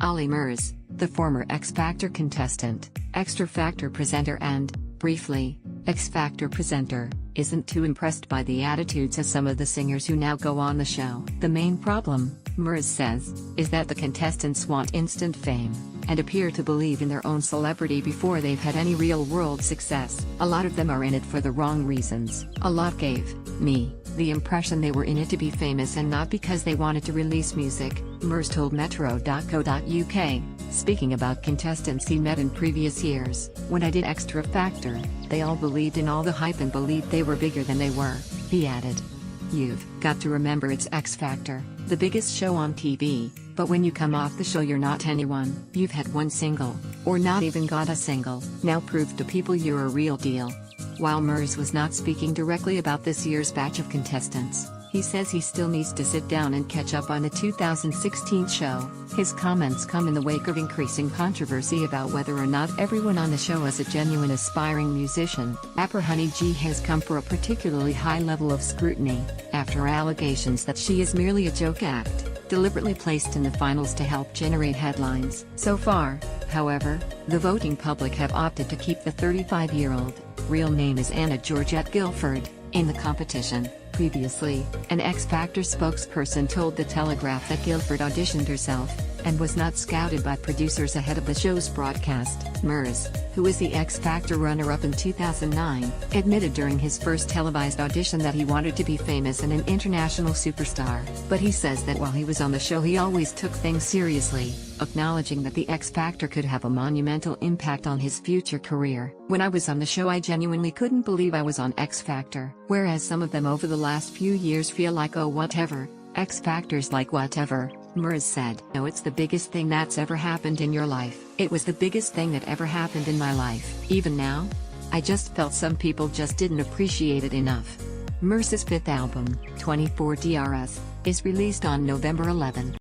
Olly Murs, the former X Factor contestant, Extra Factor presenter and, briefly, X Factor presenter, isn't too impressed by the attitudes of some of the singers who now go on the show. The main problem, Murs says, is that the contestants want instant fame, and appear to believe in their own celebrity before they've had any real-world success. A lot of them are in it for the wrong reasons. A lot gave me the impression they were in it to be famous and not because they wanted to release music, Murs told Metro.co.uk. Speaking about contestants he met in previous years, when I did Extra Factor, they all believed in all the hype and believed they were bigger than they were, he added. You've got to remember it's X Factor, the biggest show on TV, but when you come off the show you're not anyone. You've had one single, or not even got a single. Now prove to people you're a real deal. While Murs was not speaking directly about this year's batch of contestants, he says he still needs to sit down and catch up on the 2016 show. His comments come in the wake of increasing controversy about whether or not everyone on the show is a genuine aspiring musician. Rapper Honey G has come for a particularly high level of scrutiny, after allegations that she is merely a joke act, deliberately placed in the finals to help generate headlines. So far, however, the voting public have opted to keep the 35-year-old, real name is Anna Georgette Guilford, in the competition. Previously, an X Factor spokesperson told The Telegraph that Guilford auditioned herself, and was not scouted by producers ahead of the show's broadcast. Murs, who was the X Factor runner-up in 2009, admitted during his first televised audition that he wanted to be famous and an international superstar, but he says that while he was on the show he always took things seriously, acknowledging that the X Factor could have a monumental impact on his future career. When I was on the show I genuinely couldn't believe I was on X Factor, whereas some of them over the last few years feel like oh whatever, X Factor's like whatever, Murs said. No, it's the biggest thing that's ever happened in your life. It was the biggest thing that ever happened in my life. Even now, I just felt some people just didn't appreciate it enough. Murs' fifth album, 24 DRS, is released on November 11.